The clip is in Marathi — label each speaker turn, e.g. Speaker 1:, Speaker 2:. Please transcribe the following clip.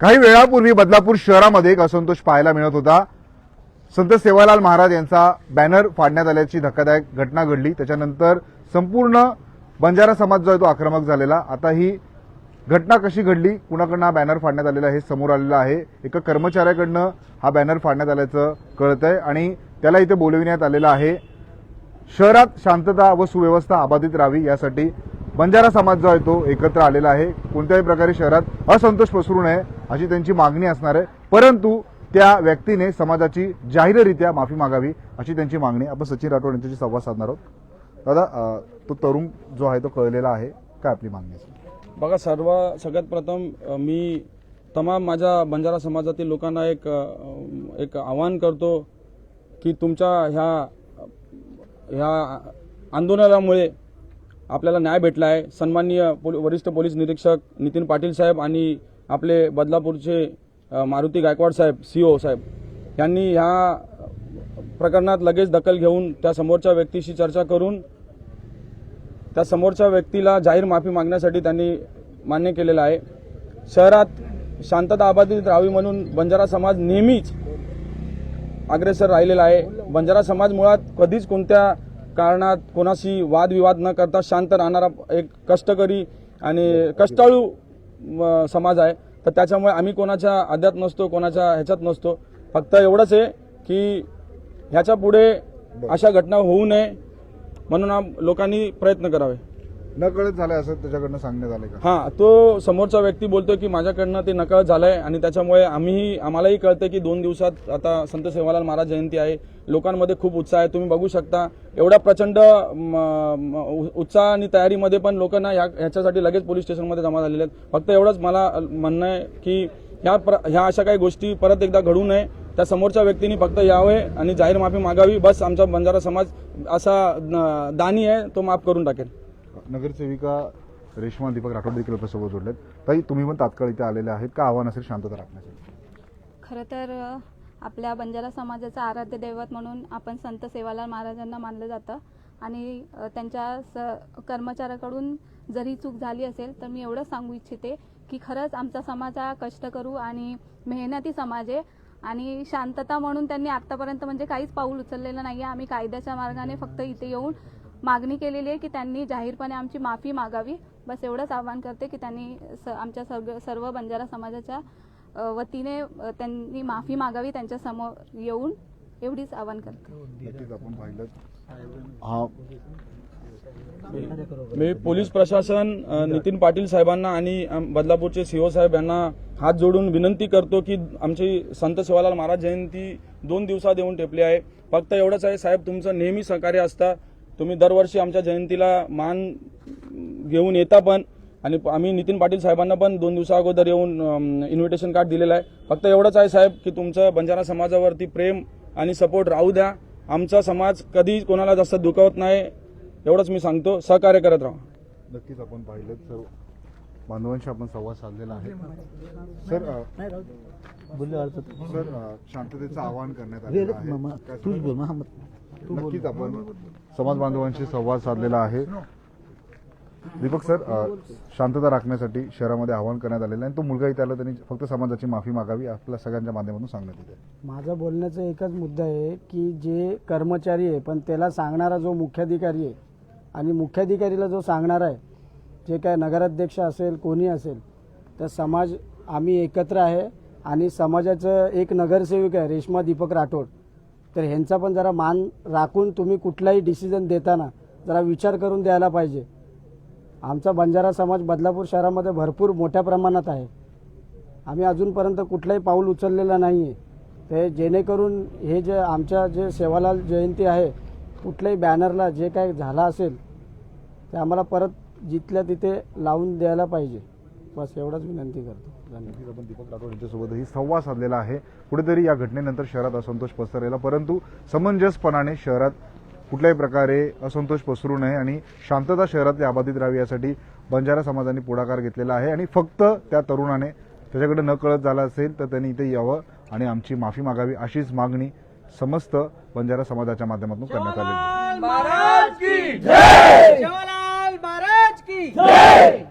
Speaker 1: काही वेळापूर्वी बदलापूर शहरामध्ये एक असंतोष पाहायला मिळत होता। संत सेवालाल महाराज यांचा बॅनर फाडण्यात आल्याची धक्कादायक घटना घडली। त्याच्यानंतर संपूर्ण बंजारा समाज जो आहे तो आक्रमक झालेला। आता ही घटना कशी घडली, कुणाकडनं हा बॅनर फाडण्यात आलेला हे समोर आलेलं आहे। एका कर्मचाऱ्याकडनं हा बॅनर फाडण्यात आल्याचं कळतंय आणि त्याला इथे बोलविण्यात आलेलं आहे। शहरात शांतता व सुव्यवस्था अबाधित राहावी यासाठी बंजारा समाज जो आहे तो एकत्र आलेला आहे। कोणत्याही प्रकारे शहरात असंतोष पसरू नये अशी त्यांची मागणी असणार आहे, परंतु त्या व्यक्तीने समाजाची जाहीररित्या माफी मागावी अशी त्यांची मागणी। आपण सचिन राठोड यांच्याशी संवाद साधणार आहोत। दादा, तो तरुण जो आहे तो कळलेला आहे, काय आपली मागणी आहे?
Speaker 2: बघा, सगळ्यात प्रथम मी तमाम माझ्या बंजारा समाजातील लोकांना एक आवाहन करतो की तुमच्या ह्या आंदोलनामुळे आपल्याला न्याय भेटला आहे। सन्माननीय वरिष्ठ पोलीस निरीक्षक नितीन पाटील साहेब आणि आपले बदलापूरचे मारुती गायकवाड साहेब सीओ साहेब यांनी ह्या प्रकरणात लगेच दखल घेऊन त्या समोरच्या व्यक्तीशी चर्चा करून त्या समोरच्या व्यक्तीला जाहीर माफी मागण्यासाठी त्यांनी मान्य केलेलं आहे। शहरात शांतता अबाधित राहावी म्हणून बंजारा समाज नेहमीच अग्रेसर राहिलेला आहे। बंजारा समाज मुळात कधीच कोणत्या कारणात कोणाशी वादविवाद न करता शांत राहणारा एक कष्टकरी आणि कष्टाळू समाज आहे। तर त्याच्यामुळे आम्ही कोणाच्या अड्ड्यात नसतो, कोणाच्या ह्याच्यात नसतो। फक्त एवढंच आहे की ह्याच्या पुढे अशा घटना होऊ नये म्हणून लोकांनी प्रयत्न करावे।
Speaker 1: नकळत झालं असं त्याच्याकडनं सांगण्यात आलं का?
Speaker 2: हां, तो समोरचा व्यक्ती बोलतोय की माझ्याकडनं ते नकळत झालंय आणि त्याच्यामुळे आम्हालाही कळतं की 2 दिवसात आता संत सेवालाल महाराज जयंती आहे। लोकांमध्ये खूप उत्साह आहे, तुम्ही बघू शकता। एवढा प्रचंड उत्साह आणि तयारीमध्ये पण लोकांना ह्याच्यासाठी लगेच पोलीस स्टेशनमध्ये जमा झालेले आहेत। फक्त एवढंच मला म्हणणं आहे की ह्या अशा काही गोष्टी परत एकदा घडू नये। त्या समोरच्या व्यक्तीने फक्त यावे आणि जाहीर माफी मागावी, बस। आमचा बंजारा समाज असा दानी आहे, तो माफ करून टाकेल।
Speaker 1: नगरसेविका रेश्मा दीपक राठोड देखील आपल्यासोबत जोडलेत। ताई, तुम्ही पण तात्काळ इथे आलेले आहेत, का आव्हान असेल शांतता राखण्यासाठी?
Speaker 3: खरं तर आपल्या बंजारा समाजाचं आराध्य दैवत म्हणून आपण संत सेवालाल महाराजांना मानलं जातं आणि त्यांच्या कर्मचाऱ्याकडून जरी चूक झाली असेल तर मी एवढंच सांगू इच्छिते की खरंच आमचा समाज हा कष्टकरू आणि मेहनती समाज आहे आणि शांतता म्हणून त्यांनी आत्तापर्यंत म्हणजे काहीच पाऊल उचललेलं नाही आहे। आम्ही कायद्याच्या मार्गाने फक्त इथे येऊन मागणी केलेली आहे की त्यांनी जाहीरपणे आमची माफी मागावी। बस एवढंच आवाहन करते की त्यांनी आमच्या सर्व बंजारा समाजाच्या वतीने त्यांनी माफी मागावी, त्यांच्या समोर येऊन, एवढीच आवाहन करते।
Speaker 1: नक्कीच आपण पाहिलं
Speaker 2: मी पोलीस प्रशासन नितीन पाटील साहेबांना आणि बदलापूरचे सीओ साहेब यांना हात जोडून विनंती करतो की आमची संत सेवालाल महाराज जयंती 2 दिवसात येऊन ठेपली आहे। फक्त एवढंच आहे साहेब, तुमचं नेहमी सहकार्य असतं। तुम्ही दरवर्षी आमच्या जयंतीला मान घेऊन येता पण, आणि आम्ही नितीन पाटील साहेबांना पण 2 दिवसा अगोदर येऊन इन्व्हिटेशन कार्ड दिलेलं आहे। फक्त एवढंच आहे साहेब की तुमचं बंजारा समाजावरती प्रेम आणि सपोर्ट राहू द्या। आमचा समाज कधी कोणाला जास्त दुखावत नाही, एवढंच मी सांगतो। सहकार्य करत राहा।
Speaker 1: नक्कीच आपण पाहिलं सर्व बांधवांशी आपण संवाद साधलेला आहे। सर, शांततेचं आवाहन करण्यात आलेलं आहे। नक्कीच आपण समाज बांधवांशी संवाद साधलेला आहे। दीपक सर, शांतता राखण्यासाठी शहरामध्ये आवाहन करण्यात आलेलं आहे। तो मुलगा इथे आला, त्यांनी फक्त समाजाची माफी मागावी आपल्या सगळ्यांच्या माध्यमातून सांगण्यात येते।
Speaker 4: माझा बोलण्याचा एकच मुद्दा आहे की जे कर्मचारी आहे पण त्याला सांगणारा जो मुख्याधिकारी आहे आणि मुख्याधिकारीला जो सांगणार आहे, जे काय नगराध्यक्ष असेल कोणी असेल, तर समाज आम्ही एकत्र आहे आणि समाजाचं एक नगरसेविका आहे रेश्मा दीपक राठोड, तर ह्यांचा पण जरा मान राखून तुम्ही कुठलाही डिसिजन देताना जरा विचार करून द्यायला पाहिजे। आमचा बंजारा समाज बदलापूर शहरामध्ये भरपूर मोठ्या प्रमाणात आहे। आम्ही अजूनपर्यंत कुठलाही पाऊल उचललेलं नाही आहे। ते जेणेकरून हे जे आमच्या जे सेवालाल जयंती आहे, कुठल्याही बॅनरला जे काय झालं असेल ते आम्हाला परत जिथल्या तिथे लावून द्यायला पाहिजे। बस एवढंच विनंती करतो।
Speaker 1: धन्यवाद। आपण दीपक राठोड यांच्यासोबतही संवाद साधलेला आहे। कुठेतरी या घटनेनंतर शहरात असंतोष पसरलेला, परंतु समंजसपणाने शहरात कुठल्याही प्रकारे असंतोष पसरू नये आणि शांतता शहरातली अबाधित राहावी यासाठी बंजारा समाजाने पुढाकार घेतलेला आहे। आणि फक्त त्या तरुणाने त्याच्याकडे न कळत झालं असेल तर त्यांनी इथे यावं आणि आमची माफी मागावी अशीच मागणी समस्त बंजारा समाजाच्या माध्यमातून करण्यात आली।
Speaker 5: महाराज की जय।